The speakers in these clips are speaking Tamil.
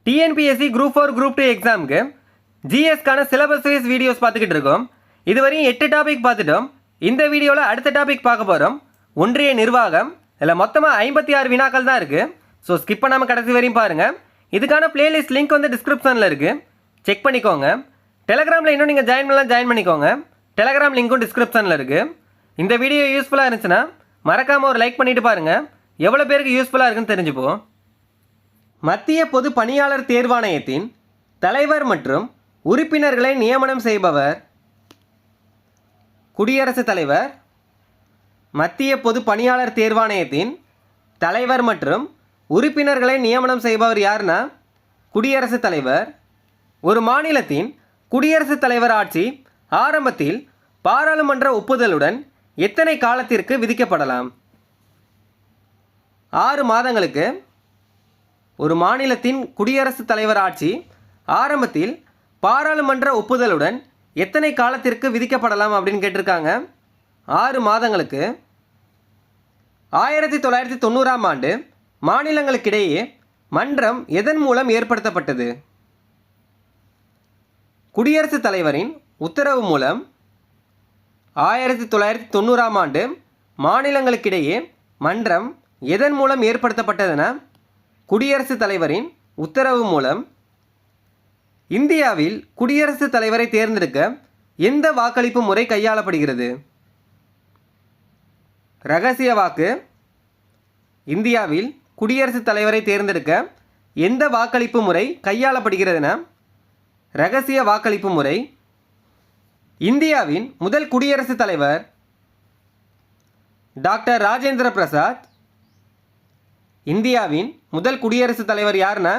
டிஎன்பிஎஸ்சி குரூப் 4 குரூப் 2 எக்ஸாமுக்கு ஜிஎஸ்க்கான சிலபஸ் வைஸ் வீடியோஸ் பார்த்துக்கிட்டு இருக்கோம். இதுவரையும் 8 டாபிக் பார்த்துட்டோம். இந்த வீடியோவில் அடுத்த டாபிக் பார்க்க போகிறோம். ஒன்றிய நிர்வாகம். இதில் மொத்தமாக 56 வினாக்கள் தான் இருக்குது. ஸோ ஸ்கிப் பண்ணாமல் கடைசி வரையும் பாருங்கள். இதுக்கான பிளேலிஸ்ட் லிங்க் வந்து டிஸ்கிரிப்ஷனில் இருக்குது, செக் பண்ணிக்கோங்க. டெலகிராமில் இன்னும் நீங்கள் ஜாயின் பண்ணிக்கோங்க. டெலகிராம் லிங்க்கும் டிஸ்கிரிப்ஷனில் இருக்குது. இந்த வீடியோ யூஸ்ஃபுல்லாக இருந்துச்சுன்னா மறக்காமல் ஒரு லைக் பண்ணிவிட்டு பாருங்கள். எவ்வளோ பேருக்கு யூஸ்ஃபுல்லாக இருக்குன்னு தெரிஞ்சுப்போம். மத்திய பொது பணியாளர் தேர்வாணையத்தின் தலைவர் மற்றும் உறுப்பினர்களை நியமனம் செய்பவர் குடியரசுத் தலைவர். மத்திய பொது பணியாளர் தேர்வாணையத்தின் தலைவர் மற்றும் உறுப்பினர்களை நியமனம் செய்பவர் யாருன்னா குடியரசுத் தலைவர். ஒரு மாநிலத்தின் குடியரசுத் தலைவர் ஆட்சி ஆரம்பத்தில் பாராளுமன்ற ஒப்புதலுடன் எத்தனை காலத்திற்கு விதிக்கப்படலாம்? 6 மாதங்களுக்கு. ஒரு மாநிலத்தின் குடியரசுத் தலைவர் ஆட்சி ஆரம்பத்தில் பாராளுமன்ற ஒப்புதலுடன் எத்தனை காலத்திற்கு விதிக்கப்படலாம் அப்படின்னு கேட்டிருக்காங்க. 6 மாதங்களுக்கு. 1990ஆம் ஆண்டு மாநிலங்களுக்கிடையே மன்றம் எதன் மூலம் ஏற்படுத்தப்பட்டது? குடியரசுத் தலைவரின் உத்தரவு மூலம். 1990ஆம் ஆண்டு மாநிலங்களுக்கிடையே மன்றம் எதன் மூலம் ஏற்படுத்தப்பட்டதுன்னா குடியரசுத் தலைவரின் உத்தரவு மூலம். இந்தியாவில் குடியரசுத் தலைவரை தேர்ந்தெடுக்க எந்த வாக்களிப்பு முறை கையாளப்படுகிறது? இரகசிய வாக்கு. இந்தியாவில் குடியரசுத் தலைவரை தேர்ந்தெடுக்க எந்த வாக்களிப்பு முறை கையாளப்படுகிறதுனா இரகசிய வாக்களிப்பு முறை. இந்தியாவின் முதல் குடியரசுத் தலைவர் டாக்டர் ராஜேந்திர பிரசாத். இந்தியாவின் முதல் குடியரசுத் தலைவர் யாருன்னா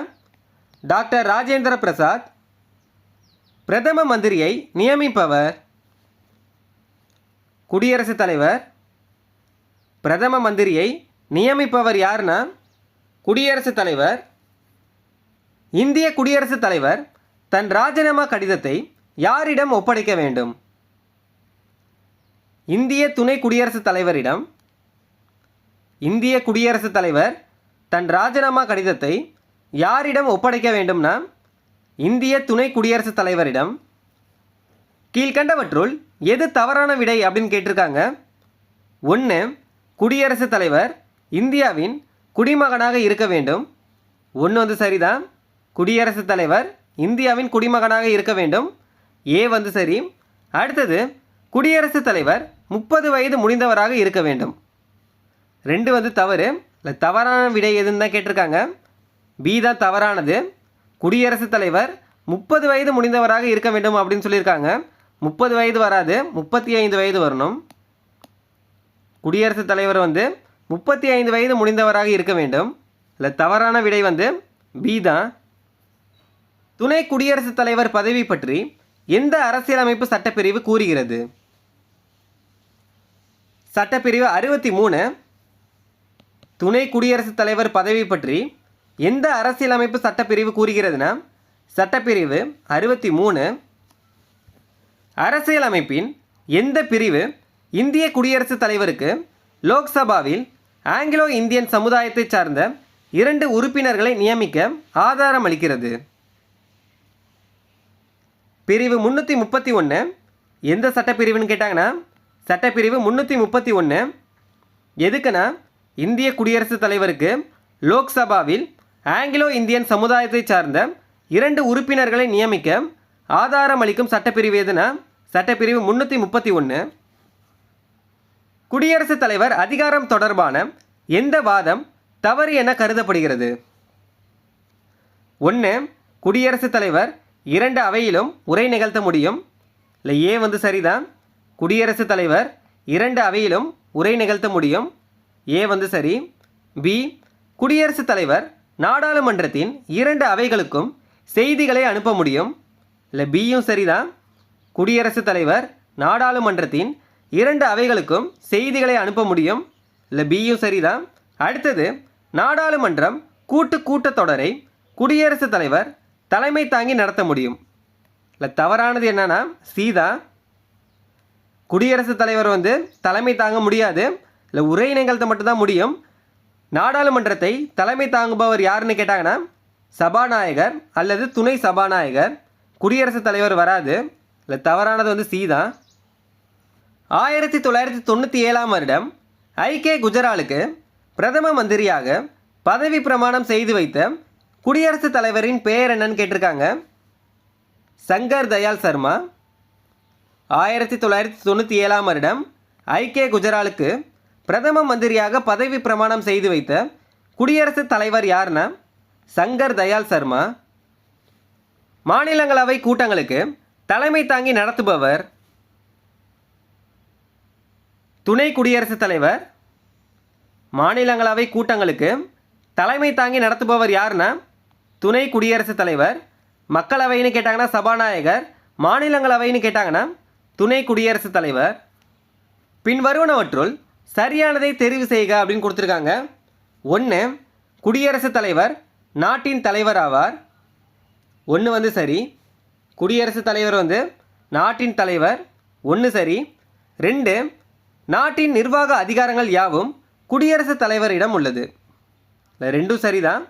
டாக்டர் ராஜேந்திர பிரசாத். பிரதம மந்திரியை நியமிப்பவர் குடியரசுத் தலைவர். பிரதம மந்திரியை நியமிப்பவர் யாருன்னா குடியரசுத் தலைவர். இந்திய குடியரசுத் தலைவர் தன் ராஜினாமா கடிதத்தை யாரிடம் ஒப்படைக்க வேண்டும்? இந்திய துணை குடியரசுத் தலைவரிடம். இந்திய குடியரசுத் தலைவர் தன் ராஜினாமா கடிதத்தை யாரிடம் ஒப்படைக்க வேண்டும்னா இந்திய துணை குடியரசுத் தலைவரிடம். கீழ்கண்டவற்றுள் எது தவறான விடை அப்படின்னு கேட்டிருக்காங்க. 1. குடியரசுத் தலைவர் இந்தியாவின் குடிமகனாக இருக்க வேண்டும். 1 வந்து சரிதான். குடியரசுத் தலைவர் இந்தியாவின் குடிமகனாக இருக்க வேண்டும். ஏ வந்து சரி. அடுத்தது குடியரசுத் தலைவர் 30 வயது முடிந்தவராக இருக்க வேண்டும். 2 வந்து தவறு. இல்லை, தவறான விடை எதுன்னு தான் கேட்டிருக்காங்க. பி தான் தவறானது. குடியரசுத் தலைவர் 30 வயது முடிந்தவராக இருக்க வேண்டும் அப்படின்னு சொல்லியிருக்காங்க. 30 வயது வராது, 35 வயது வரணும். குடியரசுத் தலைவர் வந்து 35 வயது முடிந்தவராக இருக்க வேண்டும். இல்லை, தவறான விடை வந்து பி தான். துணை குடியரசுத் தலைவர் பதவி பற்றி எந்த அரசியலமைப்பு சட்டப்பிரிவு கூறுகிறது? சட்டப்பிரிவு 63. துணை குடியரசுத் தலைவர் பதவி பற்றி எந்த அரசியலமைப்பு சட்டப்பிரிவு கூறுகிறதுனா சட்டப்பிரிவு 63. அரசியலமைப்பின் எந்த பிரிவு இந்திய குடியரசுத் தலைவருக்கு லோக்சபாவில் ஆங்கிலோ இந்தியன் சமுதாயத்தை சார்ந்த 2 உறுப்பினர்களை நியமிக்க ஆதாரம் அளிக்கிறது? பிரிவு 331. எந்த சட்டப்பிரிவுன்னு கேட்டாங்கன்னா சட்டப்பிரிவு 331. எதுக்குன்னா இந்திய குடியரசுத் தலைவருக்கு லோக்சபாவில் ஆங்கிலோ இந்தியன் சமுதாயத்தை சார்ந்த 2 உறுப்பினர்களை நியமிக்க ஆதாரம் அளிக்கும் சட்டப்பிரிவு எதுனா சட்டப்பிரிவு 331. குடியரசுத் தலைவர் அதிகாரம் தொடர்பான எந்த வாதம் தவறு என கருதப்படுகிறது? 1. குடியரசுத் தலைவர் 2 அவையிலும் உரை நிகழ்த்த முடியும். இல்லை, ஏ வந்து சரிதான். குடியரசுத் தலைவர் 2 அவையிலும் உரை நிகழ்த்த முடியும். ஏ வந்து சரி. பி. குடியரசுத் தலைவர் நாடாளுமன்றத்தின் 2 அவைகளுக்கும் செய்திகளை அனுப்ப முடியும். இல்லை, பியும் சரிதான். குடியரசுத் தலைவர் நாடாளுமன்றத்தின் 2 அவைகளுக்கும் செய்திகளை அனுப்ப முடியும். இல்லை, பியும் சரிதான். அடுத்தது நாடாளுமன்றம் கூட்டத்தொடரை குடியரசுத் தலைவர் தலைமை தாங்கி நடத்த முடியும். இல்லை, தவறானது என்னன்னா சி தான். குடியரசுத் தலைவர் வந்து தலைமை தாங்க முடியாது. இல்லை, உரை நிகழ்த்த மட்டும்தான் முடியும். நாடாளுமன்றத்தை தலைமை தாங்குபவர் யாருன்னு கேட்டாங்கன்னா சபாநாயகர் அல்லது துணை சபாநாயகர். குடியரசுத் தலைவர் வராது. இல்லை, தவறானது வந்து சி தான். 1997ஆம் வருடம் ஐகே குஜராலுக்கு பிரதம மந்திரியாக பதவி பிரமாணம் செய்து வைத்த குடியரசுத் தலைவரின் பெயர் என்னன்னு கேட்டிருக்காங்க. சங்கர் தயாள் சர்மா. 1997ஆம் வருடம் ஐகே குஜராலுக்கு பிரதம மந்திரியாக பதவி பிரமாணம் செய்து வைத்த குடியரசுத் தலைவர் யாருன்னா சங்கர் தயாள் சர்மா. மாநிலங்களவை கூட்டங்களுக்கு தலைமை தாங்கி நடத்துபவர் துணை குடியரசுத் தலைவர். மாநிலங்களவை கூட்டங்களுக்கு தலைமை தாங்கி நடத்துபவர் யாருன்னா துணை குடியரசுத் தலைவர். மக்களவைன்னு கேட்டாங்கன்னா சபாநாயகர், மாநிலங்களவைன்னு கேட்டாங்கன்னா துணை குடியரசுத் தலைவர். பின்வருவனவற்றுள் சரியானதை தெரிவு செய்க அப்படின்னு கொடுத்துருக்காங்க. 1, குடியரசுத் தலைவர் நாட்டின் தலைவர் ஆவார். 1 வந்து சரி. குடியரசுத் தலைவர் வந்து நாட்டின் தலைவர். 1 சரி. 2, நாட்டின் நிர்வாக அதிகாரங்கள் யாவும் குடியரசுத் தலைவரிடம் உள்ளது. இல்லை, 2ம் சரிதான்.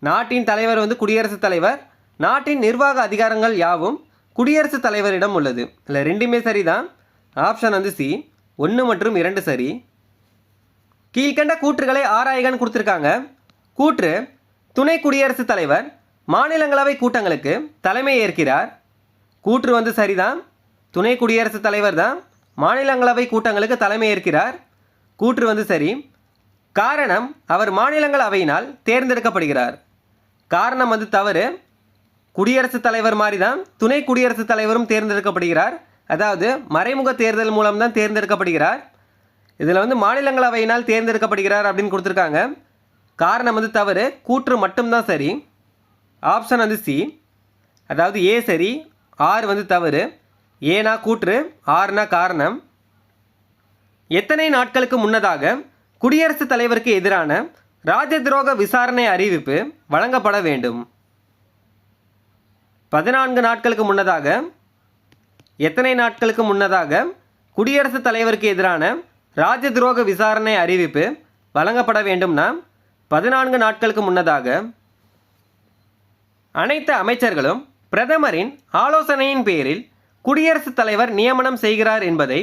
நாட்டின் தலைவர் வந்து குடியரசுத் தலைவர். நாட்டின் நிர்வாக அதிகாரங்கள் யாவும் குடியரசுத் தலைவரிடம் உள்ளது. இல்லை, 2மே சரிதான். ஆப்ஷன் வந்து சி. 1 மற்றும் 2 சரி. கீழ்கண்ட கூற்றுகளை ஆராய்கன்னு கொடுத்துருக்காங்க. கூற்று: துணை குடியரசுத் தலைவர் மாநிலங்களவை கூட்டங்களுக்கு தலைமை ஏற்கிறார். கூற்று வந்து சரிதான். துணை குடியரசுத் தலைவர் தான் மாநிலங்களவை கூட்டங்களுக்கு தலைமை ஏற்கிறார். கூற்று வந்து சரி. காரணம்: அவர் மாநிலங்களவையினால் தேர்ந்தெடுக்கப்படுகிறார். காரணம் வந்து தவறு. குடியரசுத் தலைவர் மாதிரி தான் துணை குடியரசுத் தலைவரும் தேர்ந்தெடுக்கப்படுகிறார். அதாவது மறைமுக தேர்தல் மூலம்தான் தேர்ந்தெடுக்கப்படுகிறார். இதில் வந்து மாநிலங்களவையினால் தேர்ந்தெடுக்கப்படுகிறார் அப்படின்னு கொடுத்துருக்காங்க. காரணம் வந்து தவறு. கூற்று மட்டும்தான் சரி. ஆப்ஷன் வந்து சி. அதாவது ஏ சரி, ஆர் வந்து தவறு. ஏனா கூற்று, ஆர்னா காரணம். எத்தனை நாட்களுக்கு முன்னதாக குடியரசுத் தலைவருக்கு எதிரான ராஜ துரோக விசாரணை அறிவிப்பு வழங்கப்பட வேண்டும்? 14 நாட்களுக்கு முன்னதாக. எத்தனை நாட்களுக்கு முன்னதாக குடியரசுத் தலைவருக்கு எதிரான ராஜ துரோக விசாரணை அறிவிப்பு வழங்கப்பட வேண்டும்னா 14 நாட்களுக்கு முன்னதாக. அனைத்து அமைச்சர்களும் பிரதமரின் ஆலோசனையின் பேரில் குடியரசுத் தலைவர் நியமனம் செய்கிறார் என்பதை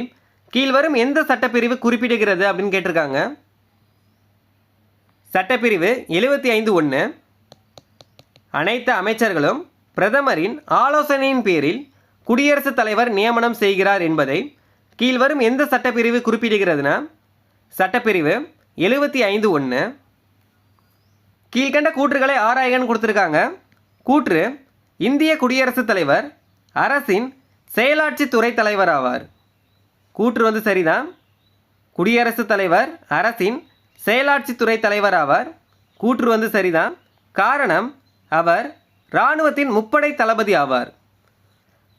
கீழ்வரும் எந்த சட்டப்பிரிவு குறிப்பிடுகிறது அப்படின்னு கேட்டிருக்காங்க. சட்டப்பிரிவு 75(1). அனைத்து அமைச்சர்களும் பிரதமரின் ஆலோசனையின் பேரில் குடியரசுத் தலைவர் நியமனம் செய்கிறார் என்பதை கீழ்வரும் எந்த சட்டப்பிரிவு குறிப்பிடுகிறதுனா சட்டப்பிரிவு 75(1). கீழ்கண்ட கூற்றுகளை ஆராய்கன்னு கொடுத்துருக்காங்க. கூற்று: இந்திய குடியரசுத் தலைவர் அரசின் செயலாட்சி துறை தலைவர் ஆவார். கூற்று வந்து சரிதான். குடியரசுத் தலைவர் அரசின் செயலாட்சி துறை தலைவர் ஆவார். கூற்று வந்து சரிதான். காரணம்: அவர் இராணுவத்தின் முப்படை தளபதி ஆவார்.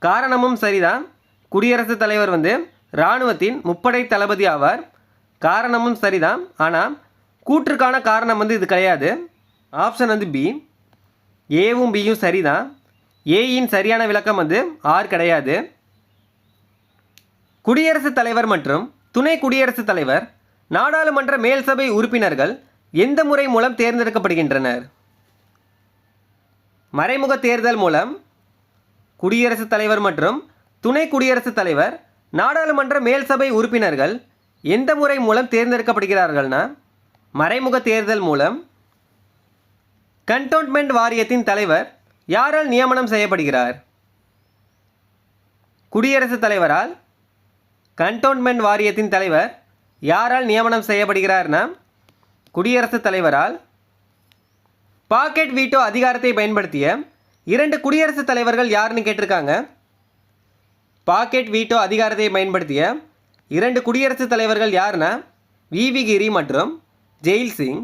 காரணமும் சரிதான். குடியரசுத் தலைவர் வந்து இராணுவத்தின் முப்படை தளபதி ஆவார். காரணமும் சரிதான். ஆனால் கூற்றுக்கான காரணம் வந்து இது கிடையாது. ஆப்ஷன் வந்து பி. ஏவும் பியும் சரிதான். ஏயின் சரியான விளக்கம் வந்து ஆர் கிடையாது. குடியரசுத் தலைவர் மற்றும் துணை குடியரசுத் தலைவர் நாடாளுமன்ற மேல்சபை உறுப்பினர்கள் எந்த முறை மூலம் தேர்ந்தெடுக்கப்படுகின்றனர்? மறைமுக தேர்தல் மூலம் குடியரசுத் தலைவர் மற்றும் துணை குடியரசுத் தலைவர் நாடாளுமன்ற மேல்சபை உறுப்பினர்கள் எந்த முறை மூலம் தேர்ந்தெடுக்கப்படுகிறார்கள்னா மறைமுக தேர்தல் மூலம். கண்டோன்மெண்ட் வாரியத்தின் தலைவர் யாரால் நியமனம் செய்யப்படுகிறார்? குடியரசுத் தலைவரால். கண்டோன்மெண்ட் வாரியத்தின் தலைவர் யாரால் நியமனம் செய்யப்படுகிறார்னா குடியரசுத் தலைவரால். பாக்கெட் வீட்டோ அதிகாரத்தை பயன்படுத்திய 2 குடியரசுத் தலைவர்கள் யாருன்னு கேட்டிருக்காங்க. பாக்கெட் வீட்டோ அதிகாரத்தை பயன்படுத்திய 2 குடியரசுத் தலைவர்கள் யாருன்னா வி.வி. கிரி மற்றும் ஜெயில் சிங்.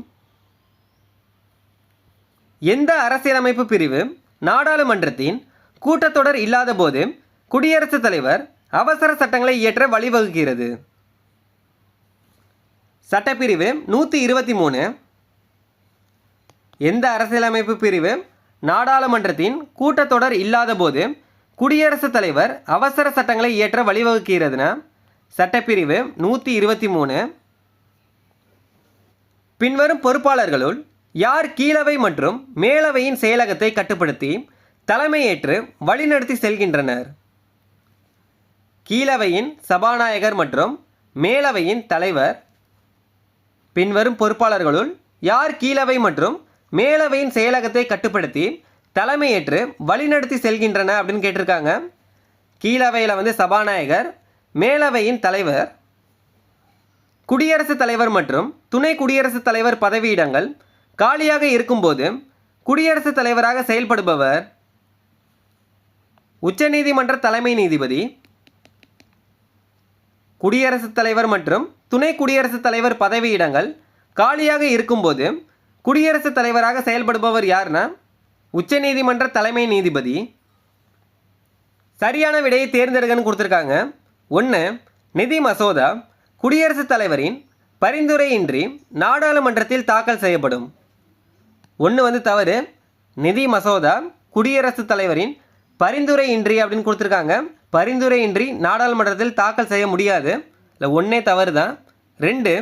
எந்த அரசியலமைப்பு பிரிவு நாடாளுமன்றத்தின் கூட்டத்தொடர் இல்லாத போது குடியரசுத் தலைவர் அவசர சட்டங்களை இயற்ற வழிவகுக்கிறது? சட்டப்பிரிவு 123. எந்த அரசியலமைப்பு பிரிவு நாடாளுமன்றத்தின் கூட்டத்தொடர் இல்லாத போது குடியரசுத் தலைவர் அவசர சட்டங்களை இயற்ற வழிவகுக்கிறதுனா சட்டப்பிரிவு 123. பின்வரும் பொறுப்பாளர்களுள் யார் கீழவை மற்றும் மேலவையின் செயலகத்தை கட்டுப்படுத்தி தலைமையேற்று வழிநடத்தி செல்கின்றனர்? கீழவையின் சபாநாயகர் மற்றும் மேலவையின் தலைவர். பின்வரும் பொறுப்பாளர்களுள் யார் கீழவை மற்றும் மேலவையின் செயலகத்தை கட்டுப்படுத்தி தலைமையேற்று வழிநடத்தி செல்கின்றன அப்படின்னு கேட்டிருக்காங்க. கீழவையில் சபாநாயகர், மேலவையின் தலைவர். குடியரசுத் தலைவர் மற்றும் துணை குடியரசுத் தலைவர் பதவியிடங்கள் காலியாக இருக்கும்போது குடியரசுத் தலைவராக செயல்படுபவர் உச்சநீதிமன்ற தலைமை நீதிபதி. குடியரசுத் தலைவர் மற்றும் துணை குடியரசுத் தலைவர் பதவியிடங்கள் காலியாக இருக்கும்போது குடியரசுத் தலைவராக செயல்படுபவர் யாருன்னா உச்சநீதிமன்ற தலைமை நீதிபதி. சரியான விடையை தேர்ந்தெடுக்கன்னு கொடுத்துருக்காங்க. 1. நிதி மசோதா குடியரசுத் தலைவரின் பரிந்துரையின்றி நாடாளுமன்றத்தில் தாக்கல் செய்யப்படும். 1 தவறு. நிதி மசோதா குடியரசுத் தலைவரின் பரிந்துரையின்றி அப்படின்னு கொடுத்துருக்காங்க. பரிந்துரையின்றி நாடாளுமன்றத்தில் தாக்கல் செய்ய முடியாது. இல்லை 1 தவறு தான். 2.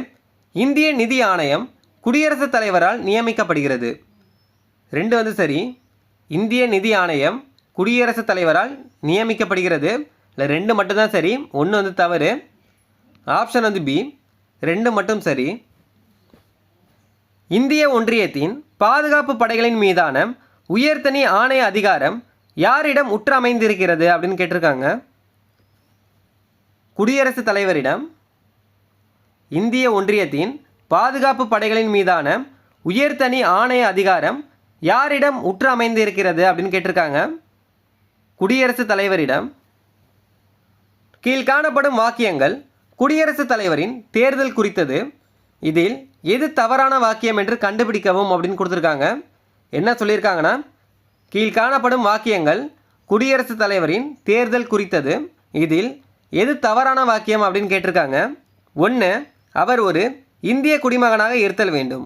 இந்திய நிதி ஆணையம் குடியரசுத் தலைவரால் நியமிக்கப்படுகிறது. 2 சரி. இந்திய நிதி ஆணையம் குடியரசுத் தலைவரால் நியமிக்கப்படுகிறது. இல்லை 2 மட்டும்தான் சரி. 1 தவறு. Option B. 2 மட்டும் சரி. இந்திய ஒன்றியத்தின் பாதுகாப்பு படைகளின் மீதான உயர்தனி ஆணைய அதிகாரம் யாரிடம் உற்று அமைந்திருக்கிறது அப்படின்னு கேட்டிருக்காங்க. குடியரசுத் தலைவரிடம். இந்திய ஒன்றியத்தின் பாதுகாப்பு படைகளின் மீதான உயர்தனி ஆணைய அதிகாரம் யாரிடம் உற்று அமைந்திருக்கிறது அப்படின்னு கேட்டிருக்காங்க. குடியரசுத் தலைவரிடம். கீழ்காணப்படும் வாக்கியங்கள் குடியரசுத் தலைவரின் தேர்தல் குறித்தது. இதில் எது தவறான வாக்கியம் என்று கண்டுபிடிக்கவும் அப்படின்னு கொடுத்துருக்காங்க. என்ன சொல்லியிருக்காங்கன்னா, கீழ்காணப்படும் வாக்கியங்கள் குடியரசுத் தலைவரின் தேர்தல் குறித்தது. இதில் எது தவறான வாக்கியம் அப்படின்னு கேட்டிருக்காங்க. 1. அவர் ஒரு இந்திய குடிமகனாக இருத்தல் வேண்டும்.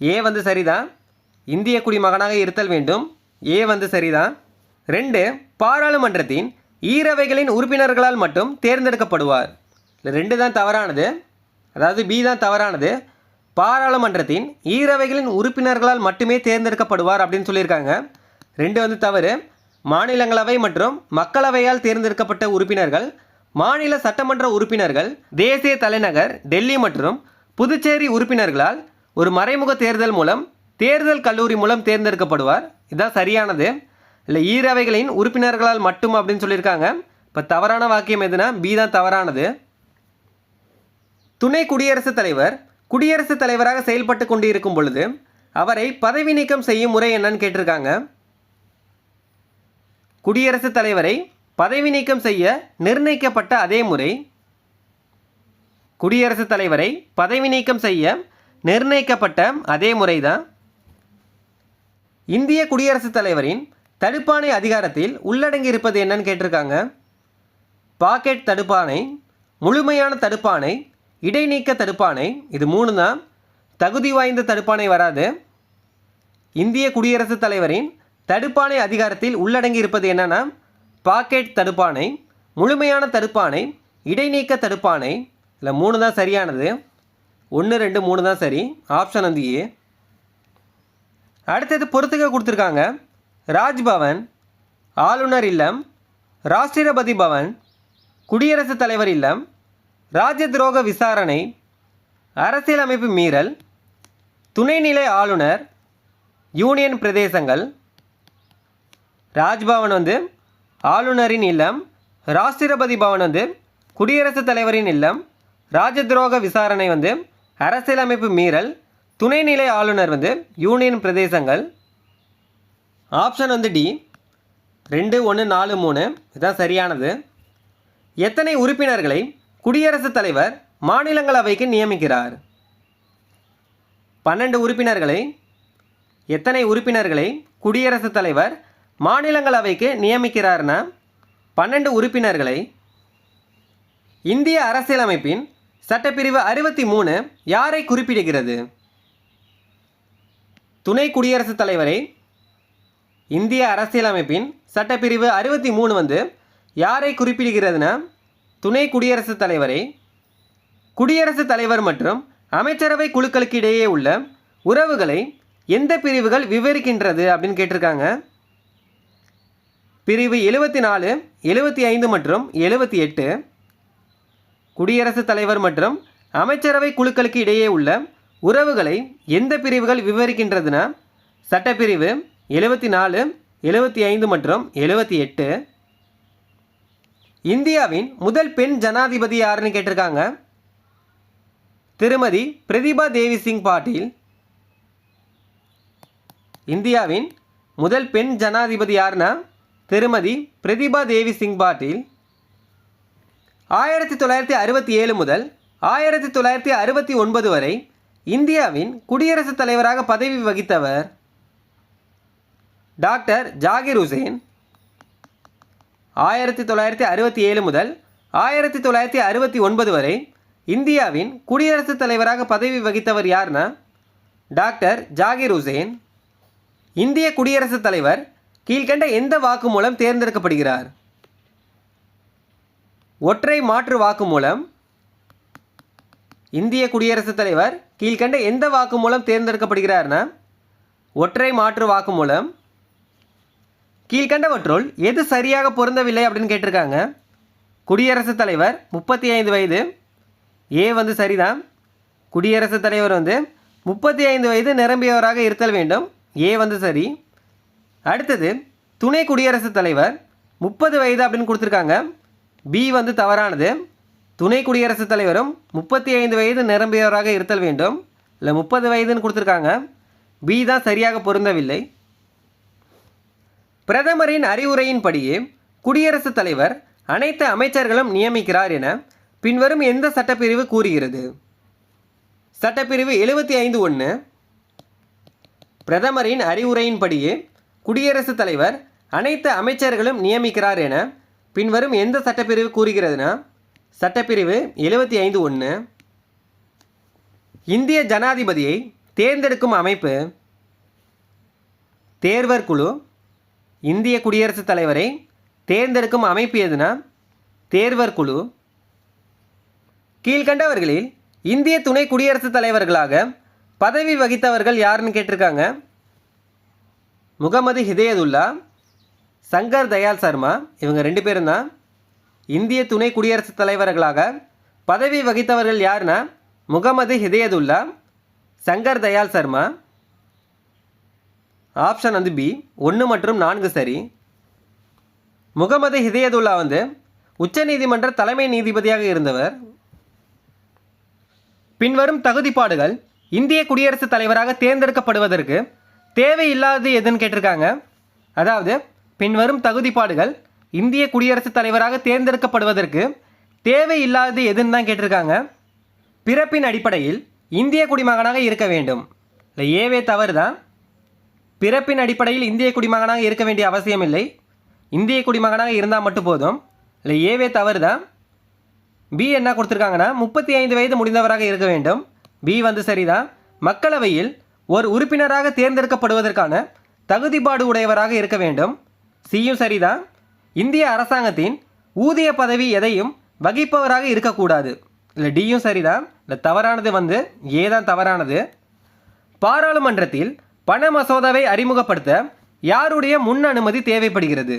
ஏ சரிதான். இந்திய குடிமகனாக இருத்தல் வேண்டும். ஏ சரிதான். 2. பாராளுமன்றத்தின் ஈரவைகளின் உறுப்பினர்களால் மட்டும் தேர்ந்தெடுக்கப்படுவார். இல்லை 2 தான் தவறானது. அதாவது பி தான் தவறானது. பாராளுமன்றத்தின் ஈரவைகளின் உறுப்பினர்களால் மட்டுமே தேர்ந்தெடுக்கப்படுவார் அப்படின்னு சொல்லியிருக்காங்க. 2 தவறு. மாநிலங்களவை மற்றும் மக்களவையால் தேர்ந்தெடுக்கப்பட்ட உறுப்பினர்கள், மாநில சட்டமன்ற உறுப்பினர்கள், தேசிய தலைநகர் டெல்லி மற்றும் புதுச்சேரி உறுப்பினர்களால் ஒரு மறைமுக தேர்தல் மூலம் தேர்தல் கல்லூரி மூலம் தேர்ந்தெடுக்கப்படுவார். இதுதான் சரியானது. இல்லை ஈரவைகளின் உறுப்பினர்களால் மட்டும் அப்படின்னு சொல்லியிருக்காங்க. இப்போ தவறான வாக்கியம் எதுனா பி தான் தவறானது. துணை குடியரசுத் தலைவர் குடியரசுத் தலைவராக செயல்பட்டு கொண்டு இருக்கும் பொழுது அவரை பதவி நீக்கம் செய்யும் முறை என்னன்னு கேட்டிருக்காங்க. குடியரசுத் தலைவரை பதவி நீக்கம் செய்ய நிர்ணயிக்கப்பட்ட அதே முறை. குடியரசுத் தலைவரை பதவி நீக்கம் செய்ய நிர்ணயிக்கப்பட்ட அதே முறை தான். இந்திய குடியரசுத் தலைவரின் தடுப்பாணை அதிகாரத்தில் உள்ளடங்கி இருப்பது என்னன்னு கேட்டிருக்காங்க. பாக்கெட் தடுப்பாணை, முழுமையான தடுப்பாணை, இடைநீக்க தடுப்பாணை. இது 3 தான். தகுதி வாய்ந்த தடுப்பாணை வராது. இந்திய குடியரசுத் தலைவரின் தடுப்பாணை அதிகாரத்தில் உள்ளடங்கி இருப்பது என்னன்னா பாக்கெட் தடுப்பாணை, முழுமையான தடுப்பாணை, இடைநீக்க தடுப்பாணை. இல்லை 3 தான் சரியானது. 1, 2, 3 தான் சரி. Option A. அடுத்தது பொறுத்துக்க கொடுத்துருக்காங்க. ராஜ்பவன், ஆளுநர் இல்லம், ராஷ்டிரபதி பவன், குடியரசுத் தலைவர் இல்லம், ராஜ துரோக விசாரணை, அரசியலமைப்பு மீறல், துணைநிலை ஆளுநர், யூனியன் பிரதேசங்கள். ராஜ்பவன் ஆளுநரின் இல்லம், ராஷ்டிரபதி பவன் குடியரசுத் தலைவரின் இல்லம், ராஜ துரோக விசாரணை அரசியலமைப்பு மீறல், துணைநிலை ஆளுநர் யூனியன் பிரதேசங்கள். Option D. 2, 1, 4, 3 இதுதான் சரியானது. எத்தனை உறுப்பினர்களை குடியரசுத் தலைவர் மாநிலங்களவைக்கு நியமிக்கிறார்? 12 உறுப்பினர்களை. எத்தனை உறுப்பினர்களை குடியரசுத் தலைவர் மாநிலங்களவைக்கு நியமிக்கிறார்னா 12 உறுப்பினர்களை. இந்திய அரசியலமைப்பின் சட்டப்பிரிவு 63 யாரை குறிப்பிடுகிறது? துணை குடியரசுத் தலைவரை. இந்திய அரசியலமைப்பின் சட்டப்பிரிவு 63 யாரை குறிப்பிடுகிறதுனா துணை குடியரசுத் தலைவரை. குடியரசுத் தலைவர் மற்றும் அமைச்சரவை குழுக்களுக்கு இடையே உள்ள உறவுகளை எந்த பிரிவுகள் விவரிக்கின்றது அப்படின்னு கேட்டிருக்காங்க. பிரிவு 74, 75 மற்றும் 78 குடியரசுத் தலைவர் மற்றும் அமைச்சரவை குழுக்களுக்கு இடையே உள்ள உறவுகளை எந்த பிரிவுகள் விவரிக்கின்றதுன்னா சட்டப்பிரிவு 74, 75 மற்றும் 78. இந்தியாவின் முதல் பெண் ஜனாதிபதி யாருன்னு கேட்டிருக்காங்க. திருமதி பிரதிபா தேவி சிங் பாட்டீல். இந்தியாவின் முதல் பெண் ஜனாதிபதி யாருன்னா திருமதி பிரதிபா தேவி சிங் பாட்டீல். 1967 முதல் 1969 வரை இந்தியாவின் குடியரசுத் தலைவராக பதவி வகித்தவர் டாக்டர் ஜாகிர் ஹுசேன். 1967 முதல் 1969 வரை இந்தியாவின் குடியரசுத் தலைவராக பதவி வகித்தவர் யார்னா டாக்டர் ஜாகிர் ஹுசேன். இந்திய குடியரசுத் தலைவர் கீழ்கண்ட எந்த வாக்கு மூலம் தேர்ந்தெடுக்கப்படுகிறார்? ஒற்றை மாற்று வாக்கு மூலம். இந்திய குடியரசுத் தலைவர் கீழ்கண்ட எந்த வாக்கு மூலம் தேர்ந்தெடுக்கப்படுகிறார்னா ஒற்றை மாற்று வாக்கு மூலம். கீழ்கண்டவற்றுள் எது சரியாக பொருந்தவில்லை அப்படின்னு கேட்டிருக்காங்க. குடியரசுத் தலைவர் 35 வயது. ஏ வந்து சரிதான். குடியரசுத் தலைவர் 35 வயது நிரம்பியவராக இருத்தல் வேண்டும். ஏ வந்து சரி. அடுத்தது துணை குடியரசுத் தலைவர் 30 வயது அப்படின்னு கொடுத்துருக்காங்க. பி வந்து தவறானது. துணை குடியரசுத் தலைவரும் 35 வயது நிரம்பியவராக இருத்தல் வேண்டும். இல்லை 30 வயதுன்னு கொடுத்துருக்காங்க. பி தான் சரியாக பொருந்தவில்லை. பிரதமரின் அறிவுரையின்படியே குடியரசுத் தலைவர் அனைத்து அமைச்சர்களும் நியமிக்கிறார் என பின்வரும் எந்த சட்டப்பிரிவு கூறுகிறது? சட்டப்பிரிவு 75(1). பிரதமரின் அறிவுரையின்படியே குடியரசுத் தலைவர் அனைத்து அமைச்சர்களும் நியமிக்கிறார் என பின்வரும் எந்த சட்டப்பிரிவு கூறுகிறதுனா சட்டப்பிரிவு 75(1). இந்திய ஜனாதிபதியை தேர்ந்தெடுக்கும் அமைப்பு தேர்வர் குழு. இந்திய குடியரசுத் தலைவரை தேர்ந்தெடுக்கும் அமைப்பு எதுனா தேர்வர் குழு. கீழ்கண்டவர்களில் இந்திய துணை குடியரசுத் தலைவர்களாக பதவி வகித்தவர்கள் யாருன்னு கேட்டிருக்காங்க. முகமது ஹிதயதுல்லா, சங்கர் தயாள் சர்மா. இவங்க 2 பேரும் தான் இந்திய துணை குடியரசுத் தலைவர்களாக பதவி வகித்தவர்கள் யாருன்னா முகமது ஹிதயதுல்லா, சங்கர் தயாள் சர்மா. ஆப்ஷன் பி 1 மற்றும் 4 சரி. முகமது ஹிதயதுல்லா உச்சநீதிமன்ற தலைமை நீதிபதியாக இருந்தவர். பின்வரும் தகுதிப்பாடுகள் இந்திய குடியரசுத் தலைவராக தேர்ந்தெடுக்கப்படுவதற்கு தேவையில்லாதது எதுன்னு கேட்டிருக்காங்க. அதாவது பின்வரும் தகுதிப்பாடுகள் இந்திய குடியரசுத் தலைவராக தேர்ந்தெடுக்கப்படுவதற்கு தேவையில்லாதது எதுன்னு தான் கேட்டிருக்காங்க. பிறப்பின் அடிப்படையில் இந்திய குடிமகனாக இருக்க வேண்டும். இல்லை ஏவே தவறு தான். பிறப்பின் அடிப்படையில் இந்திய குடிமகனாக இருக்க வேண்டிய அவசியம் இல்லை. இந்திய குடிமகனாக இருந்தால் மட்டும் போதும். இல்லை ஏவே தவறு தான். பி என்ன கொடுத்துருக்காங்கன்னா 35 வயது முடிந்தவராக இருக்க வேண்டும். பி சரிதான். மக்களவையில் ஒரு உறுப்பினராக தேர்ந்தெடுக்கப்படுவதற்கான தகுதிப்பாடு உடையவராக இருக்க வேண்டும். சியும் சரிதான். இந்திய அரசாங்கத்தின் ஊதிய பதவி எதையும் வகிப்பவராக இருக்கக்கூடாது. இல்லை டியும் சரிதான். இல்லை தவறானது ஏ தான் தவறானது. பாராளுமன்றத்தில் பண மசோதாவை அறிமுகப்படுத்த யாருடைய முன் அனுமதி தேவைப்படுகிறது?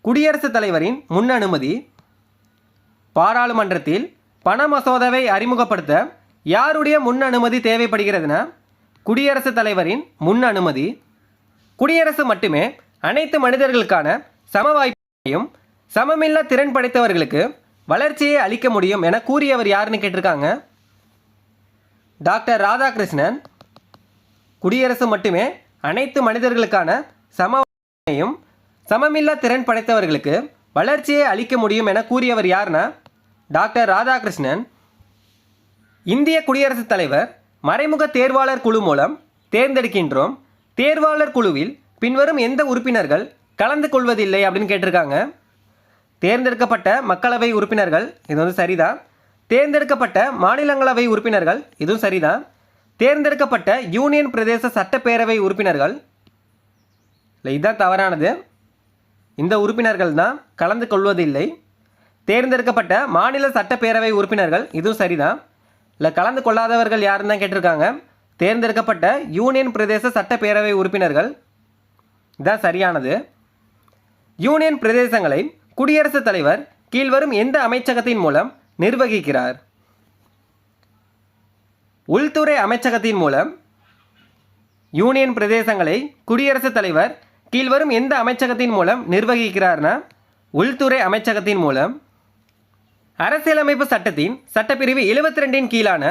குடியரசுத் தலைவரின் முன் அனுமதி. பாராளுமன்றத்தில் பண மசோதாவை அறிமுகப்படுத்த யாருடைய முன் அனுமதி தேவைப்படுகிறதுனா குடியரசுத் தலைவரின் முன் அனுமதி. குடியரசு மட்டுமே அனைத்து மனிதர்களுக்கான சம வாய்ப்பையும் சமமில்லா திறன் படைத்தவர்களுக்கு வளர்ச்சியை அளிக்க முடியும் என கூறியவர் யாருன்னு கேட்டிருக்காங்க. டாக்டர் ராதாகிருஷ்ணன். குடியரசு மட்டுமே அனைத்து மனிதர்களுக்கான சம வாய்ப்பையும் சமமில்லா திறன் படைத்தவர்களுக்கு வளர்ச்சியை அளிக்க முடியும் என கூறியவர் யாருன்னா டாக்டர் ராதாகிருஷ்ணன். இந்திய குடியரசுத் தலைவர் மறைமுக தேர்வாளர் குழு மூலம் தேர்ந்தெடுக்கின்றோம். தேர்வாளர் குழுவில் பின்வரும் எந்த உறுப்பினர்கள் கலந்து கொள்வதில்லை அப்படின்னு கேட்டிருக்காங்க. தேர்ந்தெடுக்கப்பட்ட மக்களவை உறுப்பினர்கள், இது சரிதான். தேர்ந்தெடுக்கப்பட்ட மாநிலங்களவை உறுப்பினர்கள், இதுவும் சரிதான். தேர்ந்தெடுக்கப்பட்ட யூனியன் பிரதேச சட்டப்பேரவை உறுப்பினர்கள், இல்லை இதுதான் தவறானது. இந்த உறுப்பினர்கள் தான் கலந்து கொள்வதில்லை. தேர்ந்தெடுக்கப்பட்ட மாநில சட்டப்பேரவை உறுப்பினர்கள், இதுவும் சரிதான். இல்லை கலந்து கொள்ளாதவர்கள் யாருன்னு தான் கேட்டிருக்காங்க. தேர்ந்தெடுக்கப்பட்ட யூனியன் பிரதேச சட்டப்பேரவை உறுப்பினர்கள். இதுதான் சரியானது. யூனியன் பிரதேசங்களை குடியரசுத் தலைவர் கீழ்வரும் எந்த அமைச்சகத்தின் மூலம் நிர்வகிக்கிறார்? உள்துறை அமைச்சகத்தின் மூலம் யூனியன் பிரதேசங்களை குடியரசுத் தலைவர் கீழ்வரும் எந்த அமைச்சகத்தின் மூலம் நிர்வகிக்கிறார்னா உள்துறை அமைச்சகத்தின் மூலம். அரசியலமைப்பு சட்டத்தின் சட்டப்பிரிவு 72 கீழான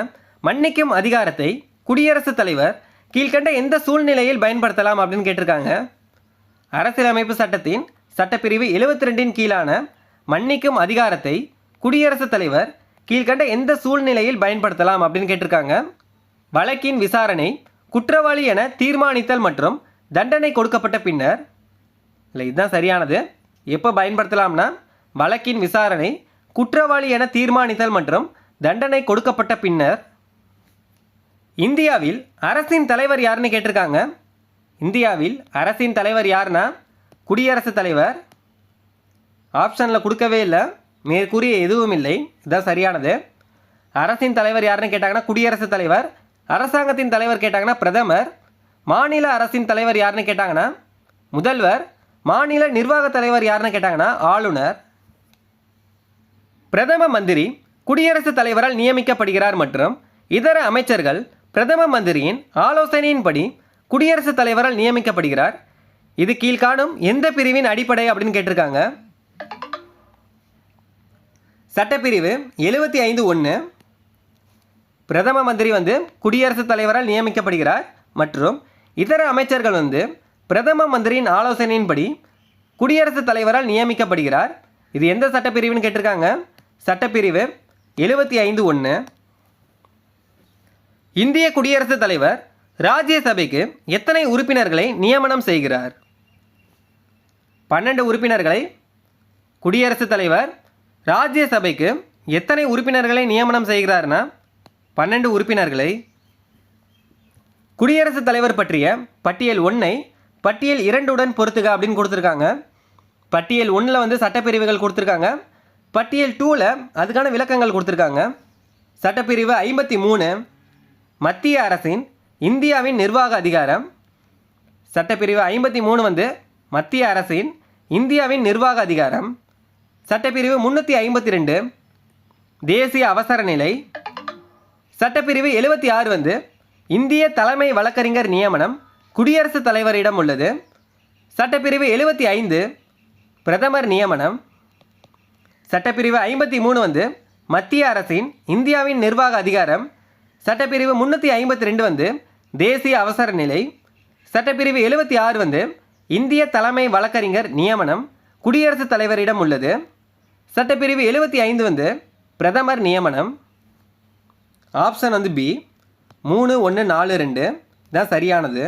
மன்னிக்கும் அதிகாரத்தை குடியரசுத் தலைவர் கீழ்கண்ட எந்த சூழ்நிலையில் பயன்படுத்தலாம் அப்படின்னு கேட்டிருக்காங்க. அரசியலமைப்பு சட்டத்தின் சட்டப்பிரிவு 72 கீழான மன்னிக்கும் அதிகாரத்தை குடியரசுத் தலைவர் கீழ்கண்ட எந்த சூழ்நிலையில் பயன்படுத்தலாம் அப்படின்னு கேட்டிருக்காங்க. வழக்கின் விசாரணை குற்றவாளி என தீர்மானித்தல் மற்றும் தண்டனை கொடுக்கப்பட்ட பின்னர். இல்லை, இதுதான் சரியானது. எப்போ பயன்படுத்தலாம்னா வழக்கின் விசாரணை குற்றவாளி என தீர்மானித்தல் மற்றும் தண்டனை கொடுக்கப்பட்ட பின்னர். இந்தியாவில் அரசின் தலைவர் யாருன்னு கேட்டிருக்காங்க. இந்தியாவில் அரசின் தலைவர் யாருன்னா குடியரசுத் தலைவர். ஆப்ஷனில் கொடுக்கவே இல்லை, மேற்கூறிய எதுவும் இல்லை. இதுதான் சரியானது. அரசின் தலைவர் யாருன்னு கேட்டாங்கன்னா குடியரசுத் தலைவர். அரசாங்கத்தின் தலைவர் கேட்டாங்கன்னா பிரதமர். மாநில அரசின் தலைவர் யாருன்னு கேட்டாங்கன்னா முதல்வர். மாநில நிர்வாக தலைவர் யாருன்னு கேட்டாங்கன்னா ஆளுநர். பிரதம மந்திரி குடியரசுத் தலைவரால் நியமிக்கப்படுகிறார் மற்றும் இதர அமைச்சர்கள் பிரதம மந்திரியின் ஆலோசனையின்படி குடியரசுத் தலைவரால் நியமிக்கப்படுகிறார். இது கீழ்காணும் எந்த பிரிவின் அடிப்படை அப்படின்னு கேட்டிருக்காங்க. சட்டப்பிரிவு 75(1). பிரதம மந்திரி குடியரசுத் தலைவரால் நியமிக்கப்படுகிறார் மற்றும் இதர அமைச்சர்கள் பிரதம மந்திரியின் ஆலோசனையின்படி குடியரசுத் தலைவரால் நியமிக்கப்படுகிறார். இது எந்த சட்டப்பிரிவுன்னு கேட்டிருக்காங்க. சட்டப்பிரிவு 75(1). இந்திய குடியரசுத் தலைவர் ராஜ்யசபைக்கு எத்தனை உறுப்பினர்களை நியமனம் செய்கிறார்? 12 உறுப்பினர்களை. குடியரசுத் தலைவர் ராஜ்யசபைக்கு எத்தனை உறுப்பினர்களை நியமனம் செய்கிறார்னா 12 உறுப்பினர்களை. குடியரசுத் தலைவர் பற்றிய பட்டியல் 1ஐ பட்டியல் 2உடன் பொறுத்துக அப்படின்னு கொடுத்துருக்காங்க. பட்டியல் 1ல் சட்டப்பிரிவுகள் கொடுத்துருக்காங்க. பட்டியல் 2ல் அதுக்கான விளக்கங்கள் கொடுத்துருக்காங்க. சட்டப்பிரிவு 53 மத்திய அரசின் இந்தியாவின் நிர்வாக அதிகாரம். சட்டப்பிரிவு 53 மத்திய அரசின் இந்தியாவின் நிர்வாக அதிகாரம். சட்டப்பிரிவு 352 தேசிய அவசர நிலை. சட்டப்பிரிவு 76 இந்திய தலைமை வழக்கறிஞர் நியமனம் குடியரசுத் தலைவரிடம் உள்ளது. சட்டப்பிரிவு 75 பிரதமர் நியமனம். சட்டப்பிரிவு 53 மத்திய அரசின் இந்தியாவின் நிர்வாக அதிகாரம். சட்டப்பிரிவு 352 தேசிய அவசர நிலை. சட்டப்பிரிவு 76 இந்திய தலைமை வழக்கறிஞர் நியமனம் குடியரசுத் தலைவரிடம் உள்ளது. சட்டப்பிரிவு 75 பிரதமர் நியமனம். ஆப்ஷன் பி 3, 1, 4, 2 தான் சரியானது.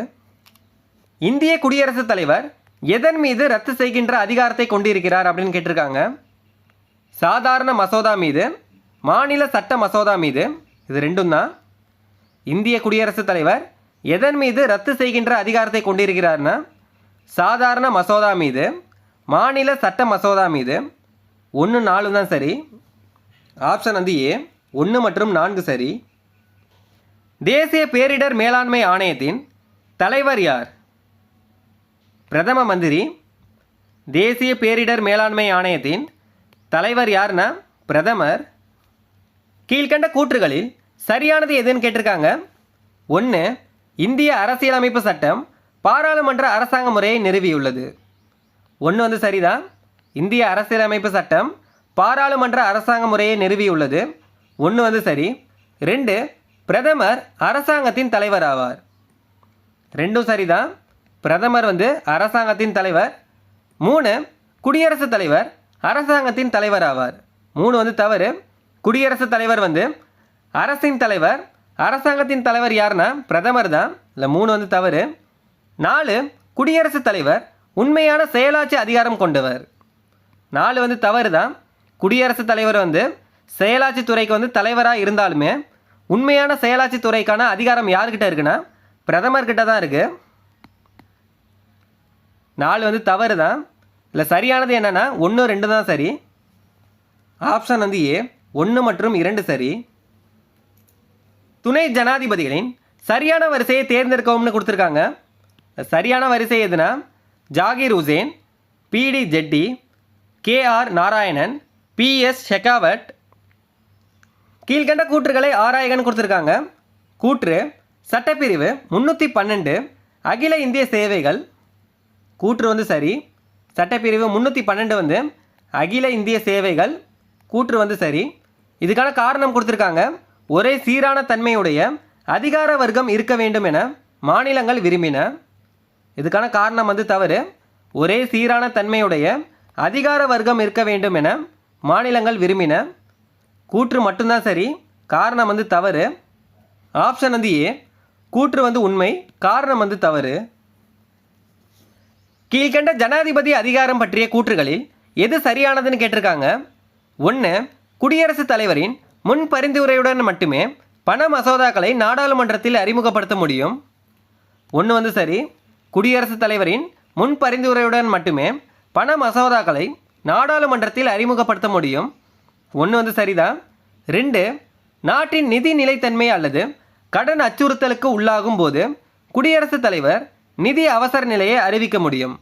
இந்திய குடியரசுத் தலைவர் எதன் மீது ரத்து செய்கின்ற அதிகாரத்தை கொண்டிருக்கிறார் அப்படின்னு கேட்டிருக்காங்க. சாதாரண மசோதா மீது, மாநில சட்ட மசோதா மீது. இது ரெண்டும் தான். இந்திய குடியரசுத் தலைவர் எதன் மீது ரத்து செய்கின்ற அதிகாரத்தை கொண்டிருக்கிறார்னா சாதாரண மசோதா மீது, மாநில சட்ட மசோதா மீது. 1, 4 தான் சரி. ஆப்ஷன் ஏ 1 மற்றும் 4 சரி. தேசிய பேரிடர் மேலாண்மை ஆணையத்தின் தலைவர் யார்? பிரதம மந்திரி. தேசிய பேரிடர் மேலாண்மை ஆணையத்தின் தலைவர் யாருன்னா பிரதமர். கீழ்கண்ட கூற்றுகளில் சரியானது எதுன்னு கேட்டிருக்காங்க. 1 இந்திய அரசியலமைப்பு சட்டம் பாராளுமன்ற அரசாங்க முறையை நிறுவியுள்ளது. 1 சரிதான். இந்திய அரசியலமைப்பு சட்டம் பாராளுமன்ற அரசாங்க முறையை நிறுவியுள்ளது. 1 சரி. 2 பிரதமர் அரசாங்கத்தின் தலைவர் ஆவார். 2 சரிதான். பிரதமர் அரசாங்கத்தின் தலைவர். 3 குடியரசுத் தலைவர் அரசாங்கத்தின் தலைவர் ஆவார். 3 தவறு. குடியரசுத் தலைவர் அரசின் தலைவர். அரசாங்கத்தின் தலைவர் யாருன்னா பிரதமர் தான். இல்லை, 3 தவறு. 4 குடியரசுத் தலைவர் உண்மையான செயலாட்சி அதிகாரம் கொண்டவர். 4 தவறு தான். குடியரசுத் தலைவர் செயலாட்சி துறைக்கு தலைவராக இருந்தாலுமே உண்மையான செயலாட்சி துறைக்கான அதிகாரம் யார்கிட்ட இருக்குன்னா பிரதமர்கிட்ட தான் இருக்குது. 4 தவறு தான். இல்லை, சரியானது என்னென்னா 1, 2 தான் சரி. ஆப்ஷன் ஏ 1 மற்றும் 2 சரி. துணை ஜனாதிபதிகளின் சரியான வரிசையை தேர்ந்தெடுக்கவும்னு கொடுத்துருக்காங்க. சரியான வரிசை எதுனா ஜாகிர் உசேன், பிடி ஜெட்டி, கேஆர் நாராயணன், பிஎஸ் ஷெகாவட். கீழ்கண்ட கூற்றுகளை ஆராய்கன்னு கொடுத்துருக்காங்க. கூற்று சட்டப்பிரிவு 312 அகில இந்திய சேவைகள். கூற்று வந்து சரி. சட்டப்பிரிவு 312 வந்து அகில இந்திய சேவைகள். கூற்று வந்து சரி. இதுக்கான காரணம் கொடுத்துருக்காங்க. ஒரே சீரான தன்மையுடைய அதிகார வர்க்கம் இருக்க வேண்டும் என மாநிலங்கள் விரும்பின. இதுக்கான காரணம் வந்து தவறு. ஒரே சீரான தன்மையுடைய அதிகார வர்க்கம் இருக்க வேண்டும் என மாநிலங்கள் விரும்பின. கூற்று மட்டும்தான் சரி, காரணம் வந்து தவறு. ஆப்ஷன் வந்து ஏ, கூற்று வந்து உண்மை, காரணம் வந்து தவறு. கீழ்கண்ட ஜனாதிபதி அதிகாரம் பற்றிய கூற்றுகளில் எது சரியானதுன்னு கேட்டிருக்காங்க. 1. குடியரசுத் தலைவரின் முன் பரிந்துரையுடன் மட்டுமே பண மசோதாக்களை நாடாளுமன்றத்தில் அறிமுகப்படுத்த முடியும். 1 வந்து சரி. குடியரசுத் தலைவரின் முன் பரிந்துரையுடன் மட்டுமே பண மசோதாக்களை நாடாளுமன்றத்தில் அறிமுகப்படுத்த முடியும். 1 வந்து சரிதான். 2. நாட்டின் நிதி நிலைத்தன்மை அல்லது கடன் அச்சுறுத்தலுக்கு உள்ளாகும் போது குடியரசுத் தலைவர் நிதி அவசர நிலையை அறிவிக்க முடியும்.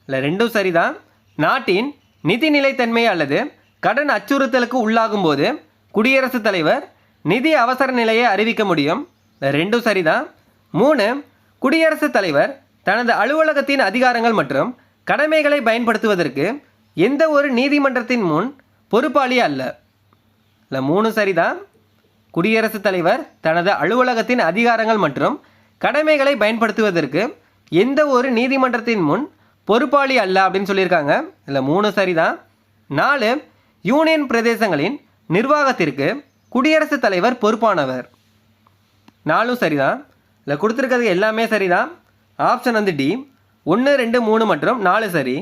இல்லை, 2ம் சரிதான். நாட்டின் நிதி நிலைத்தன்மை அல்லது கடன் அச்சுறுத்தலுக்கு உள்ளாகும் போது குடியரசுத் தலைவர் நிதி அவசர நிலையை அறிவிக்க முடியும். 2ம் சரிதான். 3. குடியரசுத் தலைவர் தனது அலுவலகத்தின் அதிகாரங்கள் மற்றும் கடமைகளை பயன்படுத்துவதற்கு எந்த ஒரு நீதிமன்றத்தின் முன் பொறுப்பாளி அல்ல. இல்லை, 3ம் சரிதான். குடியரசுத் தலைவர் தனது அலுவலகத்தின் அதிகாரங்கள் மற்றும் கடமைகளை பயன்படுத்துவதற்கு எந்த ஒரு நீதிமன்றத்தின் முன் பொறுப்பாளி அல்ல அப்படின்னு சொல்லியிருக்காங்க. இல்லை, 3ம் சரிதான். 4. யூனியன் பிரதேசங்களின் நிர்வாகத்திற்கு குடியரசுத் தலைவர் பொறுப்பானவர். 4ம் சரிதான். இல்லை, கொடுத்துருக்கிறது எல்லாமே சரிதான். ஆப்ஷன் வந்து டி. 1, 2, 3 மற்றும் 4 சரி.